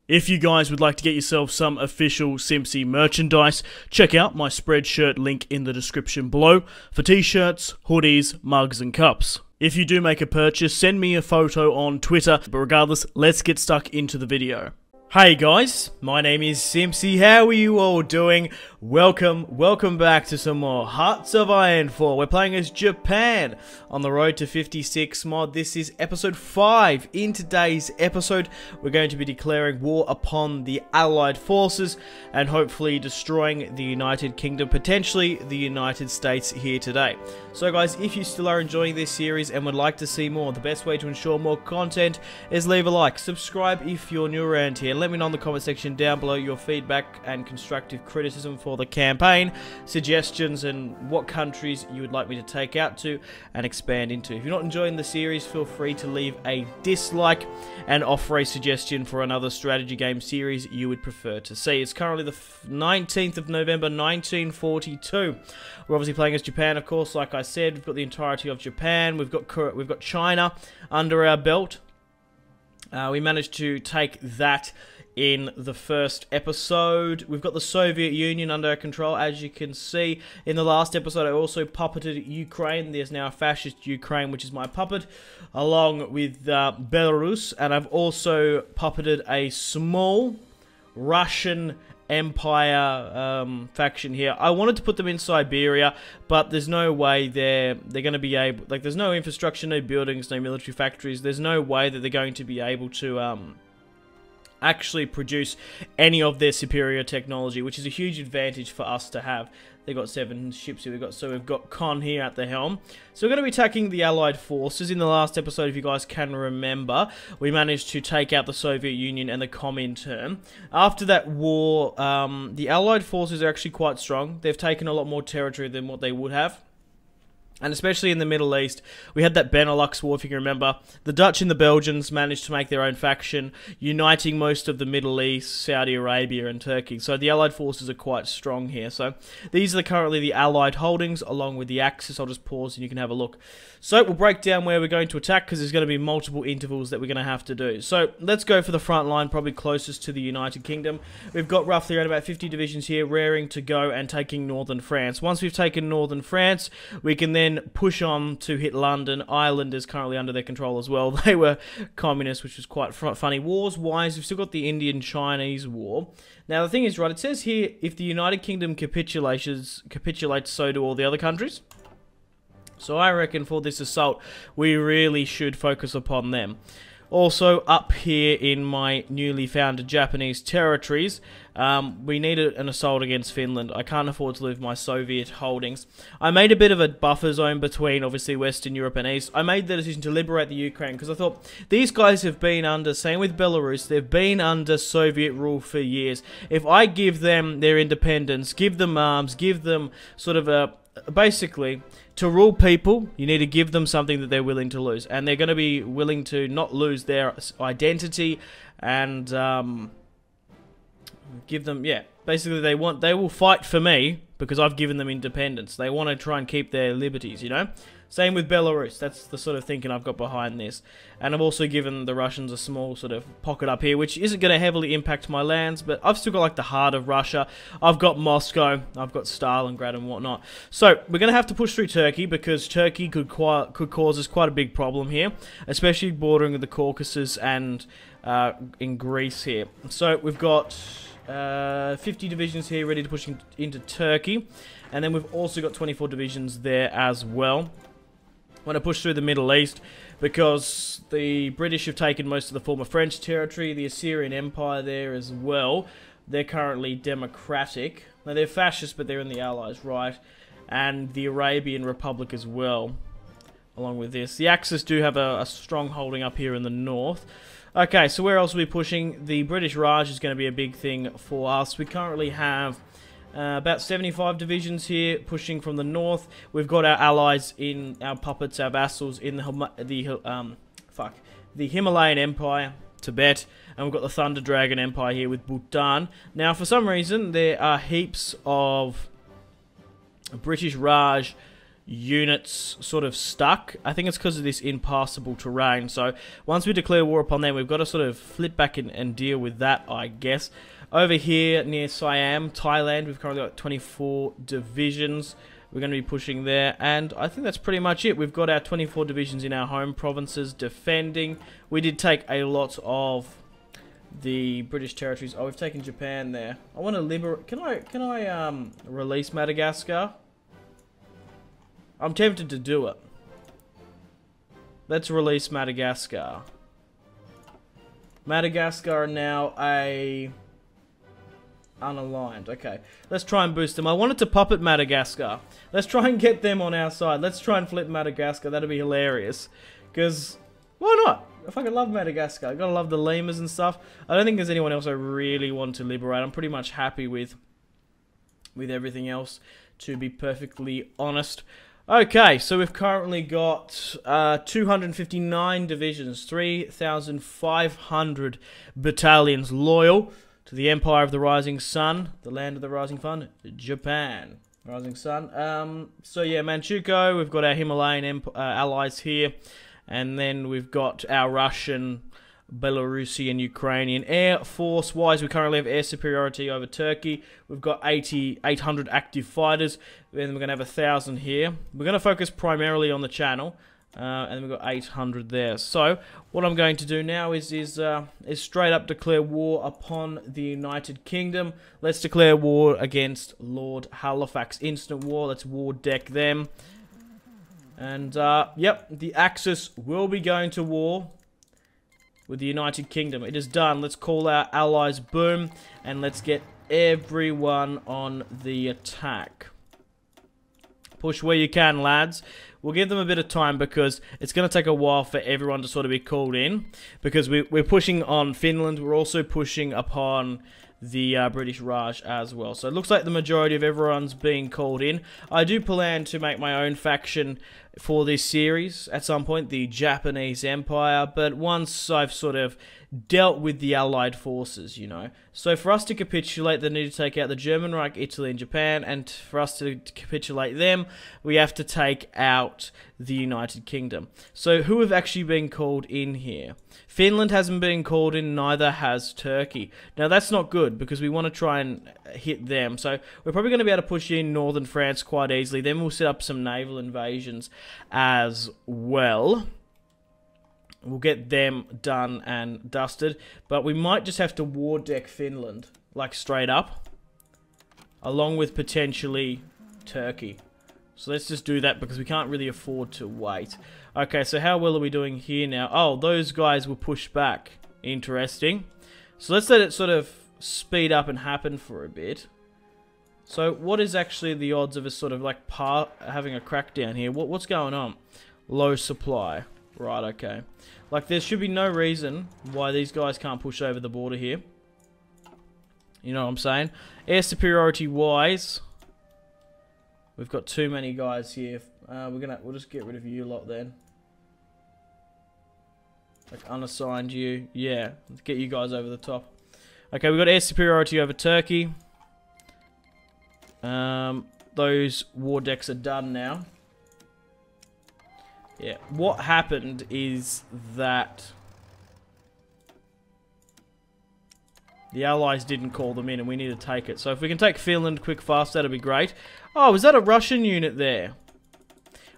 If you guys would like to get yourself some official Simpzy merchandise, check out my Spreadshirt link in the description below for t-shirts, hoodies, mugs and cups. If you do make a purchase, send me a photo on Twitter, but regardless, let's get stuck into the video. Hey guys, my name is Simpzy. How are you all doing? Welcome back to some more Hearts of Iron 4. We're playing as Japan on the road to 56 mod. This is episode 5. In today's episode, we're going to be declaring war upon the Allied forces and hopefully destroying the United Kingdom, potentially the United States here today. So guys, if you still are enjoying this series and would like to see more, the best way to ensure more content is leave a like, subscribe if you're new around here, and let me know in the comment section down below your feedback and constructive criticism for the campaign, suggestions and what countries you would like me to take out to and expand into. If you're not enjoying the series, feel free to leave a dislike and offer a suggestion for another strategy game series you would prefer to see. It's currently the 19th of November 1942. We're obviously playing as Japan, of course. Like I said, we've got the entirety of Japan. We've got China under our belt. We managed to take that in the first episode. We've got the Soviet Union under our control, as you can see. In the last episode, I also puppeted Ukraine. There's now a fascist Ukraine, which is my puppet, along with Belarus. And I've also puppeted a small Russian Empire faction here. I wanted to put them in Siberia, but there's no way they're going to be able, like, there's no infrastructure, no buildings, no military factories. There's no way that they're going to be able to actually produce any of their superior technology, which is a huge advantage for us to have. They've got 7 ships here. We've got Con here at the helm. So we're going to be attacking the Allied forces. In the last episode, if you guys can remember, we managed to take out the Soviet Union and the Comintern. After that war, the Allied forces are actually quite strong. They've taken a lot more territory than what they would have. And especially in the Middle East, we had that Benelux war, if you can remember. The Dutch and the Belgians managed to make their own faction, uniting most of the Middle East, Saudi Arabia and Turkey. So the Allied forces are quite strong here. So these are currently the Allied holdings, along with the Axis. I'll just pause and you can have a look. So we'll break down where we're going to attack, because there's going to be multiple intervals that we're going to have to do. So let's go for the front line, probably closest to the United Kingdom. We've got roughly around about 50 divisions here, raring to go and taking northern France. Once we've taken northern France, we can then push on to hit London. Ireland is currently under their control as well. They were communists, which was quite funny. Wars-wise, we've still got the Indian-Chinese war. Now, the thing is, right, it says here, if the United Kingdom capitulates, so do all the other countries. So I reckon for this assault, we really should focus upon them. Also, up here in my newly founded Japanese territories, we need an assault against Finland. I can't afford to lose my Soviet holdings. I made a bit of a buffer zone between, obviously, Western Europe and East. I made the decision to liberate the Ukraine because I thought these guys have been under, same with Belarus, they've been under Soviet rule for years. If I give them their independence, give them arms, give them sort of a... Basically, to rule people, you need to give them something that they're willing to lose. And they're going to be willing to not lose their identity and give them, yeah. Basically, they will fight for me because I've given them independence. They want to try and keep their liberties, you know? Same with Belarus. That's the sort of thinking I've got behind this. And I've also given the Russians a small sort of pocket up here, which isn't going to heavily impact my lands, but I've still got like the heart of Russia. I've got Moscow, I've got Stalingrad and whatnot. So we're going to have to push through Turkey, because Turkey could cause us quite a big problem here, especially bordering the Caucasus and in Greece here. So we've got 50 divisions here ready to push into Turkey, and then we've also got 24 divisions there as well. I want to push through the Middle East because the British have taken most of the former French territory, the Assyrian Empire there as well. They're currently democratic. Now, they're fascist, but they're in the Allies, right? And the Arabian Republic as well, along with this. The Axis do have a strong holding up here in the north. Okay, so where else are we pushing? The British Raj is going to be a big thing for us. We currently have about 75 divisions here pushing from the north. We've got our allies in our puppets, our vassals in the Himalayan Empire, Tibet, and we've got the Thunder Dragon Empire here with Bhutan. Now, for some reason, there are heaps of British Raj units sort of stuck. I think it's because of this impassable terrain. So once we declare war upon them, we've got to sort of flip back and deal with that, I guess. Over here near Siam, Thailand, we've currently got 24 divisions. We're going to be pushing there, and I think that's pretty much it. We've got our 24 divisions in our home provinces defending. We did take a lot of the British territories. Oh, we've taken Japan there. I want to liberate. Can I release Madagascar? I'm tempted to do it. Let's release Madagascar. Madagascar are now a unaligned. Okay, let's try and boost them. I wanted to puppet Madagascar. Let's try and get them on our side. Let's try and flip Madagascar. That'd be hilarious. Because, why not? I fucking love Madagascar. I gotta love the lemurs and stuff. I don't think there's anyone else I really want to liberate. I'm pretty much happy with everything else, to be perfectly honest. Okay, so we've currently got 259 divisions, 3,500 battalions loyal to the Empire of the Rising Sun, the land of the Rising Sun, Japan. Rising Sun. So yeah, Manchukuo, we've got our Himalayan allies here, and then we've got our Russian, Belarusian, Ukrainian. Air Force wise, we currently have air superiority over Turkey. We've got 800 active fighters, then we're going to have 1,000 here. We're going to focus primarily on the channel, and then we've got 800 there. So what I'm going to do now is straight up declare war upon the United Kingdom. Let's declare war against Lord Halifax. Instant war. Let's war deck them. And yep, the Axis will be going to war with the United Kingdom. It is done. Let's call our allies. Boom. And let's get everyone on the attack. Push where you can, lads. We'll give them a bit of time because it's going to take a while for everyone to sort of be called in. Because we're pushing on Finland. We're also pushing upon the British Raj as well. So it looks like the majority of everyone's being called in. I do plan to make my own faction for this series at some point, the Japanese Empire, but once I've sort of dealt with the Allied forces, you know. So for us to capitulate, they need to take out the German Reich, Italy, and Japan, and for us to capitulate them, we have to take out the United Kingdom. So who have actually been called in here? Finland hasn't been called in, neither has Turkey. Now that's not good, because we want to try and hit them. So we're probably going to be able to push in northern France quite easily. Then we'll set up some naval invasions as well. We'll get them done and dusted. But we might just have to war deck Finland, like straight up, along with potentially Turkey. So let's just do that because we can't really afford to wait. Okay, so how well are we doing here now? Oh, those guys will push back. Interesting. So let's let it sort of speed up and happen for a bit. So what is actually the odds of us sort of like having a crackdown here? What's going on? Low supply. Right, okay. Like there should be no reason why these guys can't push over the border here. You know what I'm saying? Air superiority wise, we've got too many guys here. We'll just get rid of you lot then. Like unassigned you. Yeah, let's get you guys over the top. Okay, we've got air superiority over Turkey. Those war decks are done now. Yeah, what happened is that the Allies didn't call them in and we need to take it. So if we can take Finland quick fast, that'd be great. Oh, is that a Russian unit there?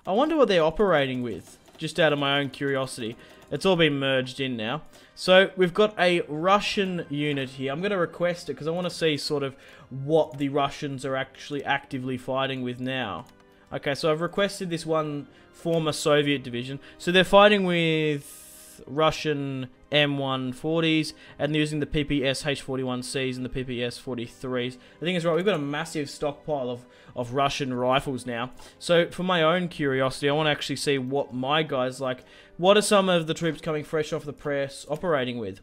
I wonder what they're operating with, just out of my own curiosity. It's all been merged in now. So we've got a Russian unit here. I'm going to request it because I want to see sort of what the Russians are actually actively fighting with now. Okay, so I've requested this one former Soviet division. So they're fighting with Russian M140s and using the PPS H41Cs and the PPS 43s. I think it's right, we've got a massive stockpile of Russian rifles now. So for my own curiosity, I want to actually see what my guys like. What are some of the troops coming fresh off the press operating with?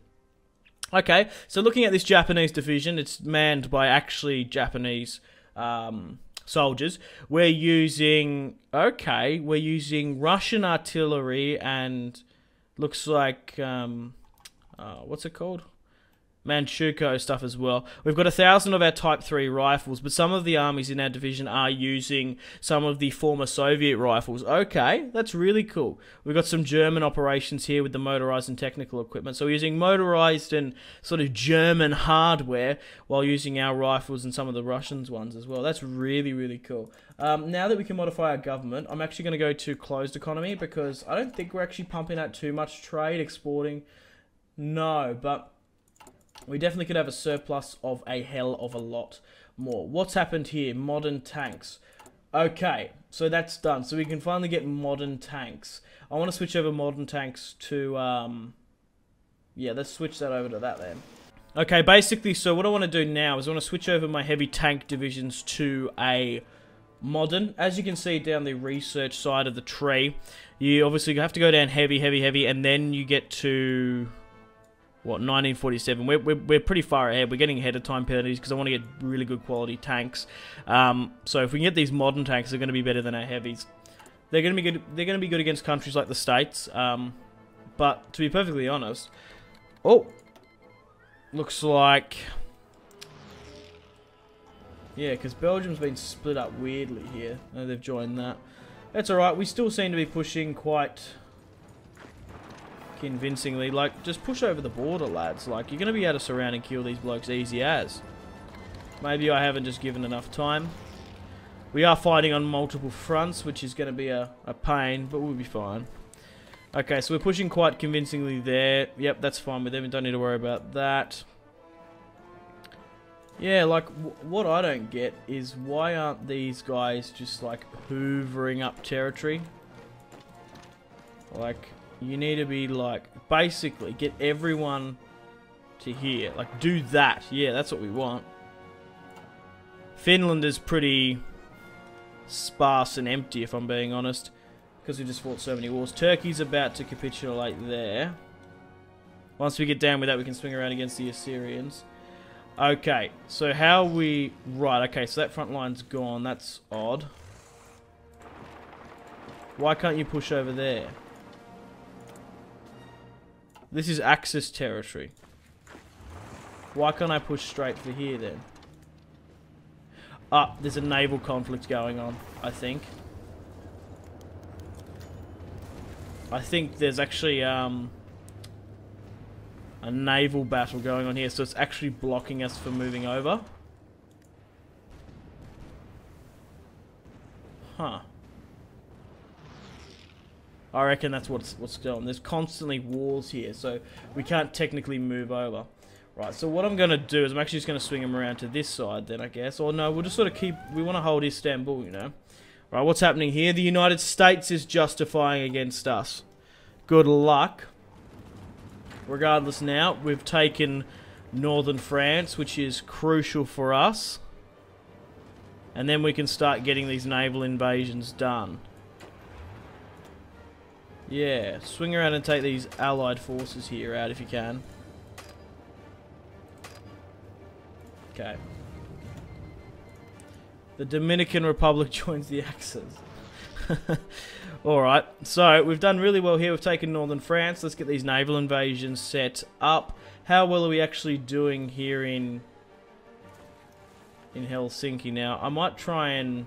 Okay, so looking at this Japanese division, it's manned by actually Japanese soldiers. We're using Russian artillery and looks like what's it called? Manchukuo stuff as well. We've got 1,000 of our Type 3 rifles, but some of the armies in our division are using some of the former Soviet rifles. Okay, that's really cool. We've got some German operations here with the motorized and technical equipment. So we're using motorized and sort of German hardware while using our rifles and some of the Russians ones as well. That's really, really cool. Now that we can modify our government, I'm actually going to go to closed economy because I don't think we're actually pumping out too much trade, exporting. No, but we definitely could have a surplus of a hell of a lot more. What's happened here? Modern tanks. Okay, so that's done. So we can finally get modern tanks. I want to switch over modern tanks to, yeah, let's switch that over to that then. Okay, basically, so what I want to do now is I want to switch over my heavy tank divisions to a modern. As you can see down the research side of the tree, you obviously have to go down heavy, heavy, heavy, and then you get to... what, 1947? We're pretty far ahead. We're getting ahead of time penalties because I want to get really good quality tanks. So if we can get these modern tanks, they're going to be better than our heavies. They're going to be good. They're going to be good against countries like the States. But to be perfectly honest, oh, looks like, yeah, because Belgium's been split up weirdly here. Oh, they've joined that. That's all right. We still seem to be pushing quite convincingly. Like, just push over the border, lads. Like, you're going to be able to surround and kill these blokes easy as. Maybe I haven't just given enough time. We are fighting on multiple fronts, which is going to be a pain, but we'll be fine. Okay, so we're pushing quite convincingly there. Yep, that's fine with them. We don't need to worry about that. Yeah, like, what I don't get is why aren't these guys just, like, hoovering up territory? Like, you need to be, like, basically get everyone to here. Like, do that. Yeah, that's what we want. Finland is pretty sparse and empty, if I'm being honest, because we just fought so many wars. Turkey's about to capitulate there. Once we get down with that, we can swing around against the Assyrians. Okay, so how we... right, okay, so that front line's gone. That's odd. Why can't you push over there? This is Axis territory. Why can't I push straight for here then? Ah, there's a naval conflict going on, I think. I think there's actually a naval battle going on here, so it's actually blocking us from moving over. Huh. I reckon that's what's going on. There's constantly wars here, so we can't technically move over. Right, so what I'm going to do is I'm actually just going to swing him around to this side then, I guess. Or no, we'll just sort of keep... we want to hold Istanbul, you know. Right, what's happening here? The United States is justifying against us. Good luck. Regardless now, we've taken northern France, which is crucial for us. And then we can start getting these naval invasions done. Yeah, swing around and take these allied forces here out if you can. Okay. The Dominican Republic joins the Axis. Alright, so we've done really well here. We've taken northern France. Let's get these naval invasions set up. How well are we actually doing here in Helsinki now? I might try and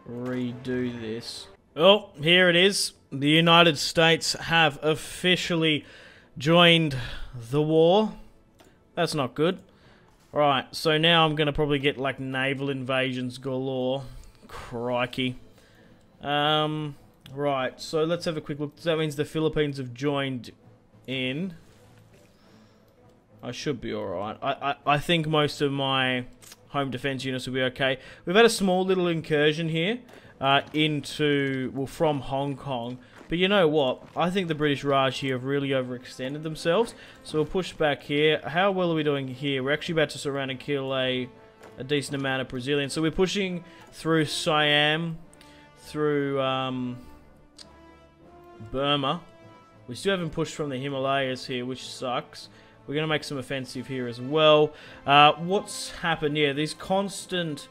redo this. Oh, here it is. The United States have officially joined the war. That's not good. Right, so now I'm going to probably get like naval invasions galore. Crikey. Right, so let's have a quick look. That means the Philippines have joined in. I should be alright. I think most of my home defense units will be okay. We've had a small little incursion here into, well, from Hong Kong. But you know what? I think the British Raj here have really overextended themselves. So we'll push back here. How well are we doing here? We're actually about to surround and kill a decent amount of Brazilians. So we're pushing through Siam, through Burma. We still haven't pushed from the Himalayas here, which sucks. We're going to make some offensive here as well. What's happened? Yeah, these constant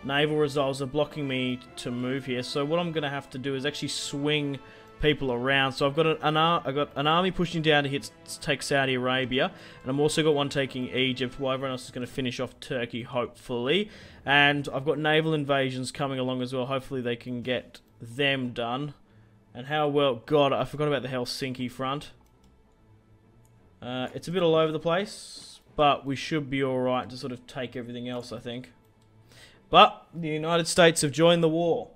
naval resolves are blocking me to move here. So what I'm going to have to do is actually swing people around. So I've got I got an army pushing down to take Saudi Arabia, and I'm also got one taking Egypt, while everyone else is going to finish off Turkey, hopefully. And I've got naval invasions coming along as well. Hopefully they can get them done. And how well... God, I forgot about the Helsinki front. It's a bit all over the place, but we should be alright to sort of take everything else, I think. But the United States have joined the war.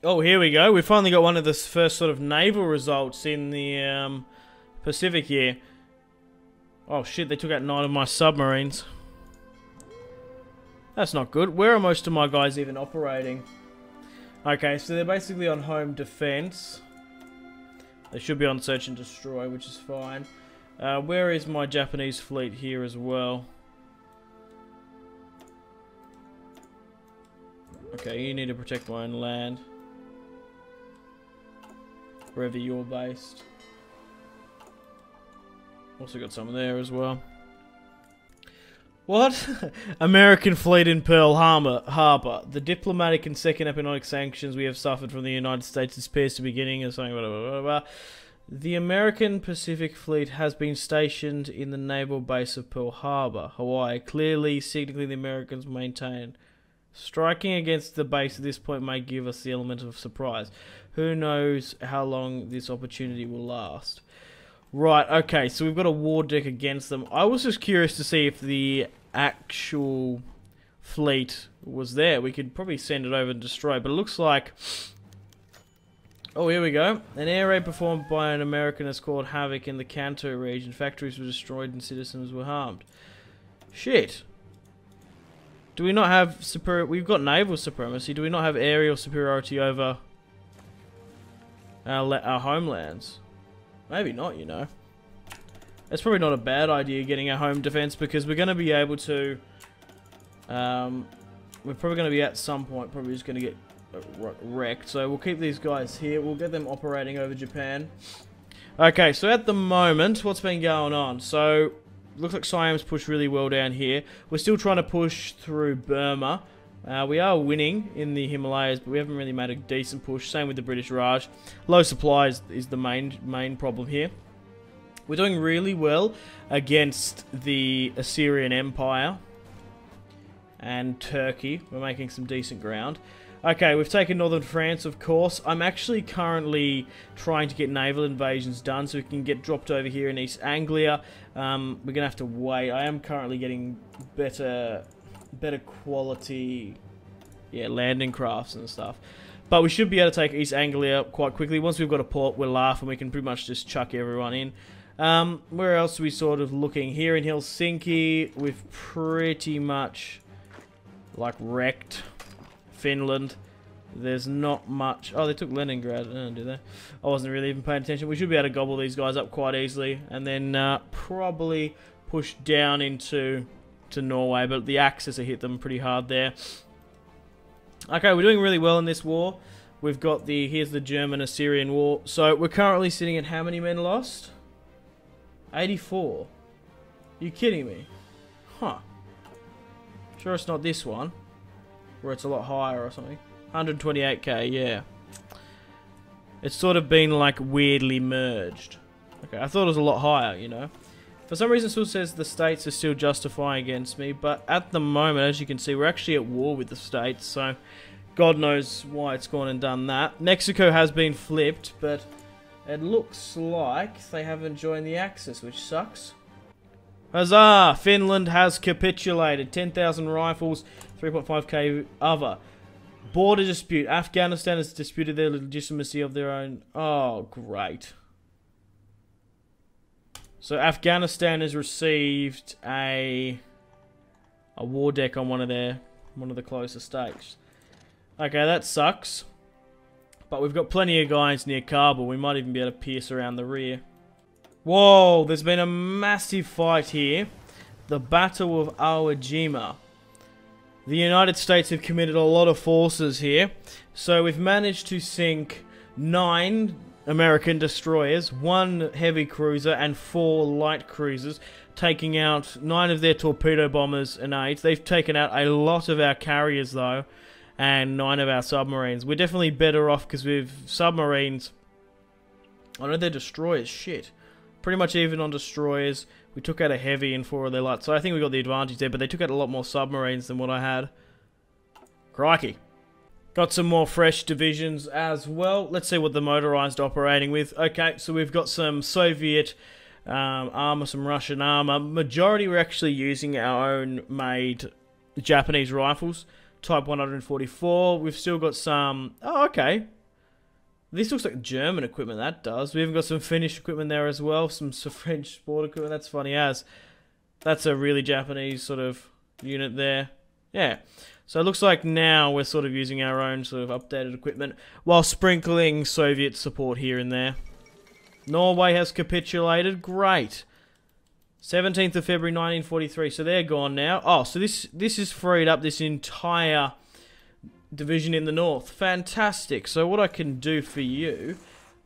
Oh, here we go. We finally got one of the first sort of naval results in the Pacific here. Oh shit, they took out 9 of my submarines. That's not good. Where are most of my guys even operating? Okay, so they're basically on home defense. They should be on search and destroy, which is fine. Where is my Japanese fleet here as well? Okay, you need to protect my own land. Wherever you're based. Also got some there as well. What? American fleet in Pearl Harbor. The diplomatic and second economic sanctions we have suffered from the United States appears to be beginning or something. Blah, blah, blah, blah. The American Pacific Fleet has been stationed in the naval base of Pearl Harbor, Hawaii. Clearly, signaling the Americans maintain. Striking against the base at this point may give us the element of surprise. Who knows how long this opportunity will last. Right, okay, so we've got a war deck against them. I was just curious to see if the actual fleet was there. We could probably send it over and destroy it, but it looks like... Oh, here we go. An air raid performed by an American has caused havoc in the Kanto region. Factories were destroyed and citizens were harmed. Shit. Do we not have We've got naval supremacy. Do we not have aerial superiority over our homelands? Maybe not, you know. It's probably not a bad idea getting our home defense, because we're going to be able to... we're probably going to be at some point probably just going to get wrecked. So we'll keep these guys here. We'll get them operating over Japan. Okay, so at the moment, what's been going on? So, looks like Siam's pushed really well down here. We're still trying to push through Burma. We are winning in the Himalayas, but we haven't really made a decent push. Same with the British Raj. Low supplies is the main problem here. We're doing really well against the Assyrian Empire and Turkey. We're making some decent ground. Okay, we've taken northern France, of course. I'm actually currently trying to get naval invasions done so we can get dropped over here in East Anglia. We're going to have to wait. I am currently getting better quality, landing crafts and stuff. But we should be able to take East Anglia quite quickly. Once we've got a port, we're laughing. We can pretty much just chuck everyone in. Where else are we sort of looking? Here in Helsinki, we've pretty much, like, wrecked Finland. There's not much. Oh, they took Leningrad. Oh, did they? I wasn't really even paying attention. We should be able to gobble these guys up quite easily. And then probably push down into Norway. But the Axis have hit them pretty hard there. Okay, we're doing really well in this war. We've got here's the German-Assyrian war. So we're currently sitting at how many men lost? 84. Are you kidding me? Huh. Sure it's not this one, where it's a lot higher or something. 128k, yeah. It's sort of been like weirdly merged. Okay, I thought it was a lot higher, you know. For some reason it still says the states are still justifying against me, but at the moment, as you can see, we're actually at war with the states, so God knows why it's gone and done that. Mexico has been flipped, but it looks like they haven't joined the Axis, which sucks. Huzzah! Finland has capitulated. 10,000 rifles, 3.5k other. Border dispute. Afghanistan has disputed their legitimacy of their own... Oh, great. So Afghanistan has received a war deck on one of the closer states. Okay, that sucks. But we've got plenty of guys near Kabul. We might even be able to pierce around the rear. Whoa, there's been a massive fight here. The Battle of Iwo Jima. The United States have committed a lot of forces here. So we've managed to sink 9 American destroyers, 1 heavy cruiser, and 4 light cruisers, taking out 9 of their torpedo bombers and 8. They've taken out a lot of our carriers, though, and 9 of our submarines. We're definitely better off because we've submarines. I know they're destroyers. Shit. Pretty much even on destroyers. We took out a heavy and 4 of their light. So I think we got the advantage there, but they took out a lot more submarines than what I had. Crikey. Got some more fresh divisions as well. Let's see what the motorized operating with. Okay, so we've got some Soviet armor, some Russian armor. Majority we're actually using our own made Japanese rifles. Type 144. We've still got some... Oh, okay. This looks like German equipment, that does. We even got some Finnish equipment there as well. Some French sport equipment. That's funny as. That's a really Japanese sort of unit there. Yeah. So it looks like now we're sort of using our own sort of updated equipment while sprinkling Soviet support here and there. Norway has capitulated. Great. 17th of February 1943. So they're gone now. Oh, so this has freed up this entire division in the north. Fantastic. So what I can do for you,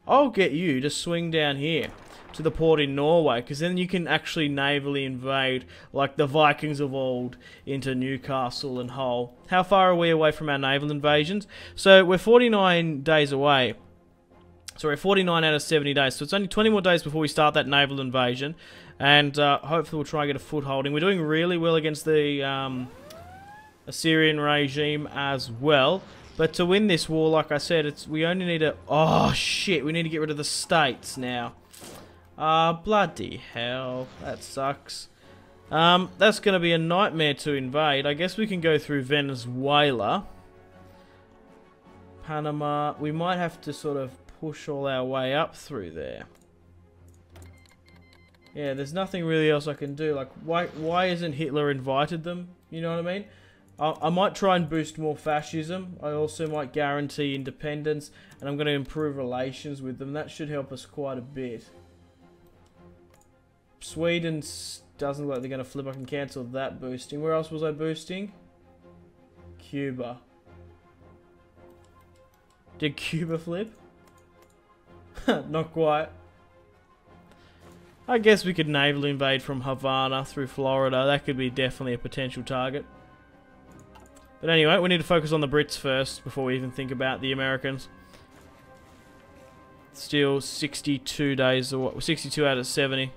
I'll get you to swing down here to the port in Norway, because then you can actually navally invade like the Vikings of old into Newcastle and Hull. How far are we away from our naval invasions? So we're 49 days away. Sorry, 49 out of 70 days. So it's only 20 more days before we start that naval invasion, and hopefully we'll try and get a footholding. We're doing really well against the Assyrian regime as well. But to win this war, like I said, we only need to... Oh, shit. We need to get rid of the states now. Bloody hell. That sucks. That's going to be a nightmare to invade. I guess we can go through Venezuela. Panama. We might have to sort of push all our way up through there. Yeah, there's nothing really else I can do. Like, why isn't Hitler invited them? You know what I mean? I might try and boost more fascism. I also might guarantee independence. And I'm going to improve relations with them. That should help us quite a bit. Sweden doesn't look like they're going to flip. I can cancel that boosting. Where else was I boosting? Cuba. Did Cuba flip? Not quite. I guess we could naval invade from Havana through Florida. That could be definitely a potential target. But anyway, we need to focus on the Brits first before we even think about the Americans. Still 62 days, or 62 out of 70.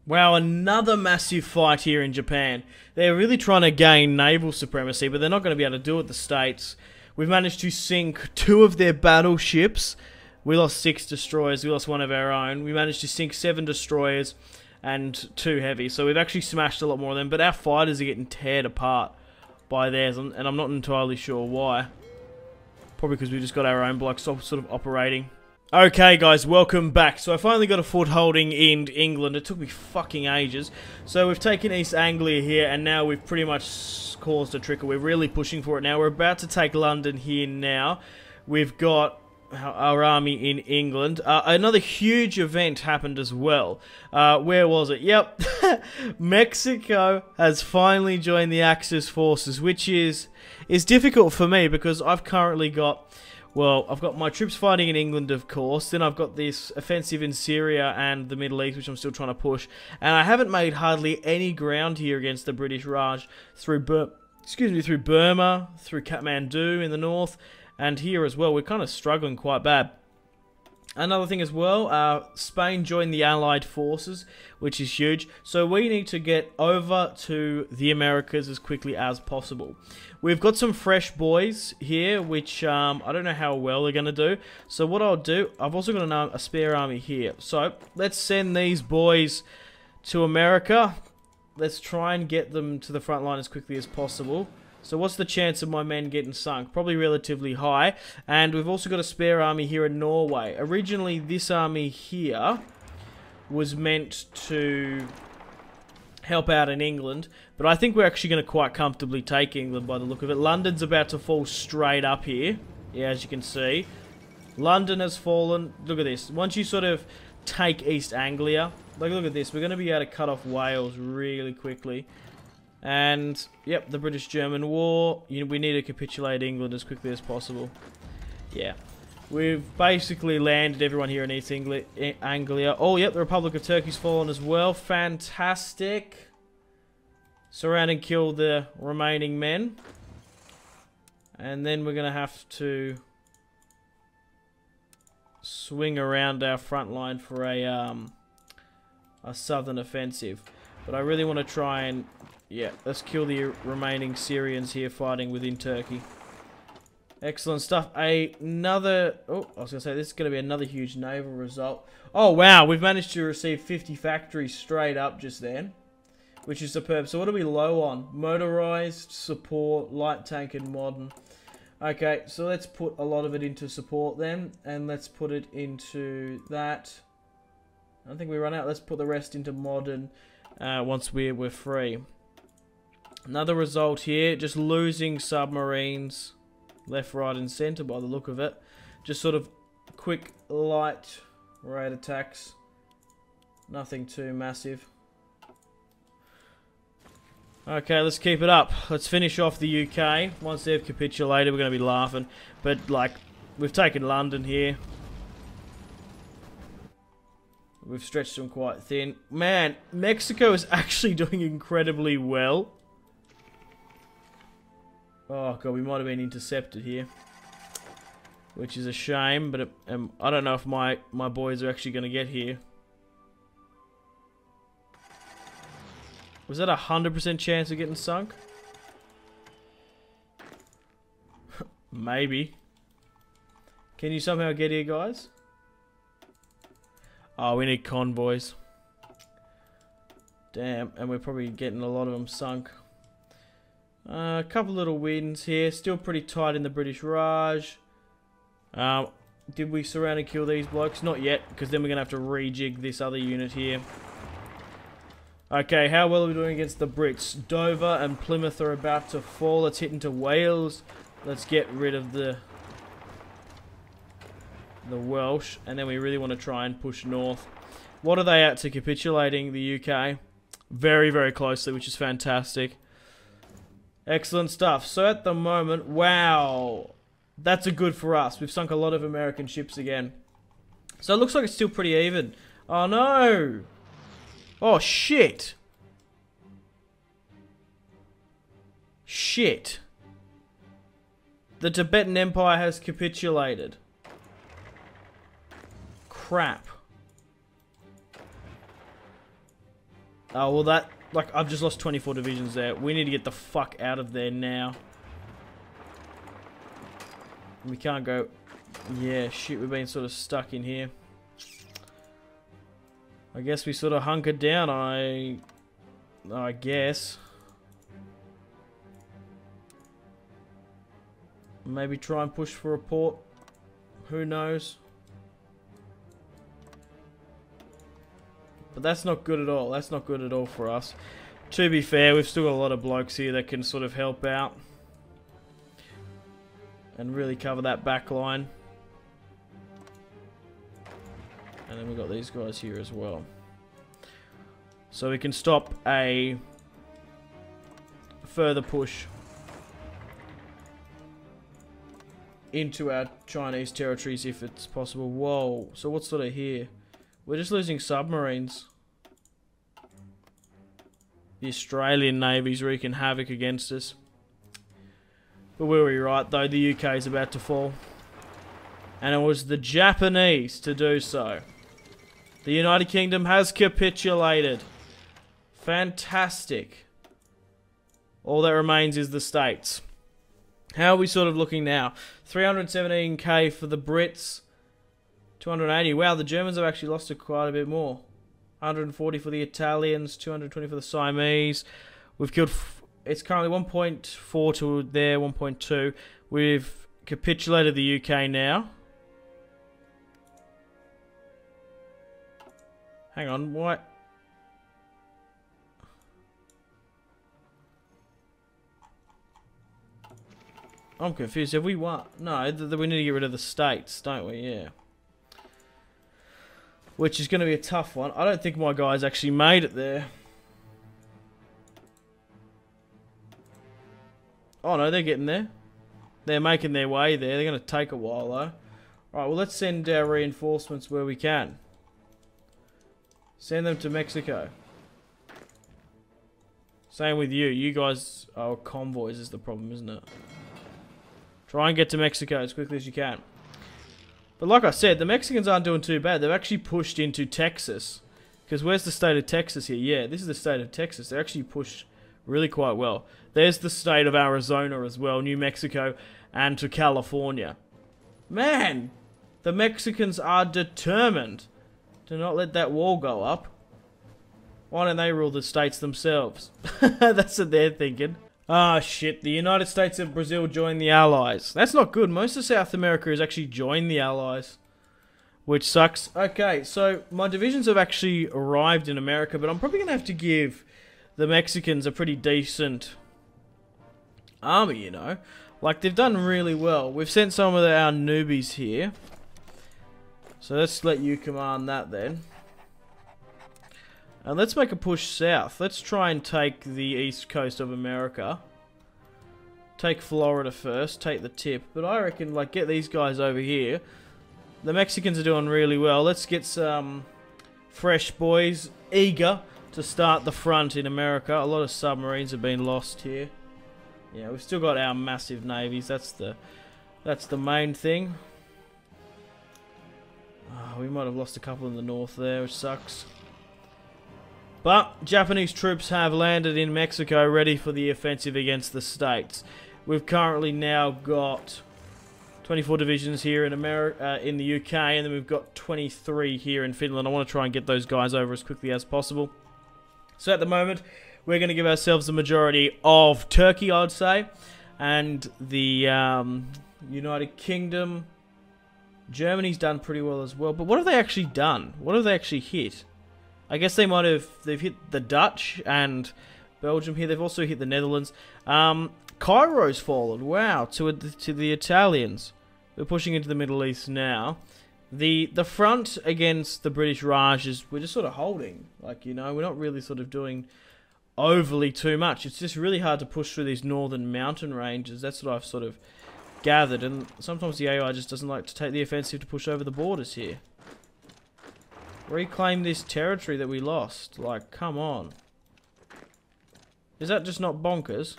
Wow, another massive fight here in Japan. They're really trying to gain naval supremacy, but they're not going to be able to do it, the States. We've managed to sink 2 of their battleships. We lost 6 destroyers. We lost 1 of our own. We managed to sink 7 destroyers and 2 heavy. So we've actually smashed a lot more of them, but our fighters are getting teared apart by theirs, and I'm not entirely sure why. Probably because we just got our own blocks sort of operating. Okay guys, welcome back. So I finally got a footholding in England. It took me fucking ages. So we've taken East Anglia here, and now we've pretty much caused a trickle. We're really pushing for it now. We're about to take London here now. We've got our army in England. Another huge event happened as well. Where was it? Yep. Mexico has finally joined the Axis forces, which is difficult for me because I've currently got... Well, I've got my troops fighting in England, of course. Then I've got this offensive in Syria and the Middle East, which I'm still trying to push. And I haven't made hardly any ground here against the British Raj through Burma, through Kathmandu in the north, and here as well. We're kind of struggling quite bad. Another thing as well, Spain joined the Allied forces, which is huge. So we need to get over to the Americas as quickly as possible. We've got some fresh boys here, which I don't know how well they're going to do. So what I'll do, I've also got a spare army here. So let's send these boys to America. Let's try and get them to the front line as quickly as possible. So what's the chance of my men getting sunk? Probably relatively high. And we've also got a spare army here in Norway. Originally, this army here was meant to help out in England. But I think we're actually going to quite comfortably take England by the look of it. London's about to fall straight up here. Yeah, as you can see. London has fallen. Look at this. Once you sort of take East Anglia, look at this. We're going to be able to cut off Wales really quickly. And, yep, the British-German War. We need to capitulate England as quickly as possible. Yeah. We've basically landed everyone here in East Anglia. Oh, yep, the Republic of Turkey's fallen as well. Fantastic. Surround and kill the remaining men. And then we're going to have to swing around our front line for a southern offensive. But I really want to try and, yeah, let's kill the remaining Syrians here fighting within Turkey. Excellent stuff. Another, oh, I was going to say, this is going to be another huge naval result. Oh, wow, we've managed to receive 50 factories straight up just then, which is superb. So what are we low on? Motorized, support, light tank, and modern. Okay, so let's put a lot of it into support then, and let's put it into that. I don't think we run out. Let's put the rest into modern once we're free. Another result here, just losing submarines left, right, and center by the look of it. Just sort of quick, light raid attacks. Nothing too massive. Okay, let's keep it up. Let's finish off the UK. Once they've capitulated, we're going to be laughing. But, like, we've taken London here. We've stretched them quite thin. Man, Mexico is actually doing incredibly well. Oh, God, we might have been intercepted here. Which is a shame, but I don't know if my boys are actually going to get here. Was that a 100% chance of getting sunk? Maybe. Can you somehow get here, guys? Oh, we need convoys. Damn, and we're probably getting a lot of them sunk. A couple little wins here. Still pretty tight in the British Raj. Did we surround and kill these blokes? Not yet, because then we're going to have to rejig this other unit here. Okay, how well are we doing against the Brits? Dover and Plymouth are about to fall. Let's hit into Wales. Let's get rid of the Welsh. And then we really want to try and push north. What are they at to capitulating? The UK? Very, very closely, which is fantastic. Excellent stuff. So at the moment, wow. That's a good for us. We've sunk a lot of American ships again. So it looks like it's still pretty even. Oh no! Oh, shit. Shit. The Tibetan Empire has capitulated. Crap. Oh, well that... Like, I've just lost 24 divisions there. We need to get the fuck out of there now. We can't go... Yeah, shit, we've been sort of stuck in here. I guess we sort of hunkered down, I guess. Maybe try and push for a port. Who knows? But that's not good at all. That's not good at all for us. To be fair, we've still got a lot of blokes here that can sort of help out. And really cover that back line. And then we've got these guys here as well. So we can stop a further push into our Chinese territories if it's possible. Whoa, so what's sort of here? We're just losing submarines. The Australian Navy's wreaking havoc against us. But we were right though, the UK is about to fall. And it was the Japanese to do so. The United Kingdom has capitulated. Fantastic. All that remains is the States. How are we sort of looking now? 317k for the Brits. 280. Wow, the Germans have actually lost quite a bit more. 140 for the Italians. 220 for the Siamese. We've killed... It's currently 1.4 to there, 1.2. We've capitulated the UK now. Hang on, what? I'm confused. Have we won? No, we need to get rid of the States, don't we? Yeah. Which is going to be a tough one. I don't think my guys actually made it there. Oh no, they're getting there. They're making their way there. They're going to take a while though. Alright, well let's send our reinforcements where we can. Send them to Mexico. Same with you. You guys... Oh, convoys is the problem, isn't it? Try and get to Mexico as quickly as you can. But like I said, the Mexicans aren't doing too bad. They've actually pushed into Texas. Because where's the state of Texas here? Yeah, this is the state of Texas. They actually pushed really quite well. There's the state of Arizona as well, New Mexico, and to California. Man, the Mexicans are determined to not let that wall go up. Why don't they rule the states themselves? That's what they're thinking. Ah, shit. The United States of Brazil joined the Allies. That's not good. Most of South America has actually joined the Allies, which sucks. Okay, so my divisions have actually arrived in America, but I'm probably going to have to give the Mexicans a pretty decent army, you know. Like, they've done really well. We've sent some of our newbies here. So let's let you command that then. And let's make a push south. Let's try and take the east coast of America. Take Florida first. Take the tip. But I reckon, like, get these guys over here. The Mexicans are doing really well. Let's get some fresh boys eager to start the front in America. A lot of submarines have been lost here. Yeah, we've still got our massive navies. That's the main thing. Oh, we might have lost a couple in the north there, which sucks. But Japanese troops have landed in Mexico, ready for the offensive against the States. We've currently now got 24 divisions here in America, in the UK, and then we've got 23 here in Finland. I want to try and get those guys over as quickly as possible. So at the moment, we're going to give ourselves the majority of Turkey, I'd say, and the United Kingdom. Germany's done pretty well as well, but what have they actually done? What have they actually hit? I guess they might have, they've hit the Dutch and Belgium here. They've also hit the Netherlands. Cairo's fallen, wow, to the Italians. We're pushing into the Middle East now. The front against the British Raj is, we're just sort of holding. Like, you know, we're not really sort of doing overly too much. It's just really hard to push through these northern mountain ranges. That's what I've sort of gathered. And sometimes the AI just doesn't like to take the offensive to push over the borders here. Reclaim this territory that we lost. Like, come on. Is that just not bonkers?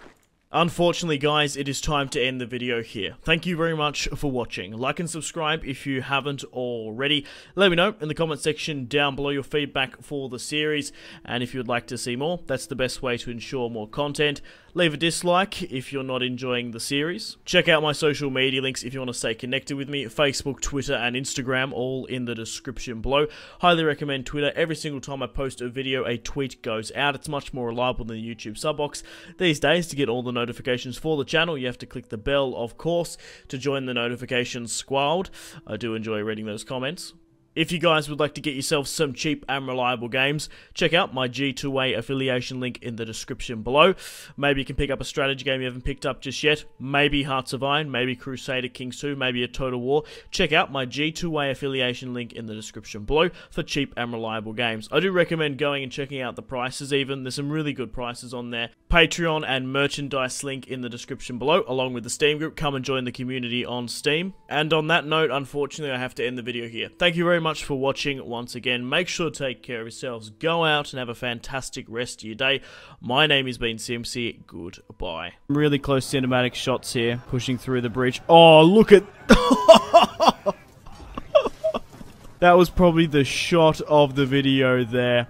Unfortunately, guys, it is time to end the video here. Thank you very much for watching. Like and subscribe if you haven't already. Let me know in the comment section down below your feedback for the series. And if you would like to see more, that's the best way to ensure more content. Leave a dislike if you're not enjoying the series. Check out my social media links if you want to stay connected with me. Facebook, Twitter, and Instagram, all in the description below. Highly recommend Twitter. Every single time I post a video, a tweet goes out. It's much more reliable than the YouTube sub box. These days, to get all the notifications for the channel, you have to click the bell, of course, to join the notifications squad. I do enjoy reading those comments. If you guys would like to get yourself some cheap and reliable games, check out my G2A affiliation link in the description below. Maybe you can pick up a strategy game you haven't picked up just yet. Maybe Hearts of Iron, maybe Crusader Kings 2, maybe a Total War. Check out my G2A affiliation link in the description below for cheap and reliable games. I do recommend going and checking out the prices even. There's some really good prices on there. Patreon and merchandise link in the description below, along with the Steam group. Come and join the community on Steam. And on that note, unfortunately, I have to end the video here. Thank you very much for watching once again. Make sure to take care of yourselves. Go out and have a fantastic rest of your day. My name has been Simpzy. Goodbye. Really close cinematic shots here, pushing through the bridge. Oh, look at... That was probably the shot of the video there.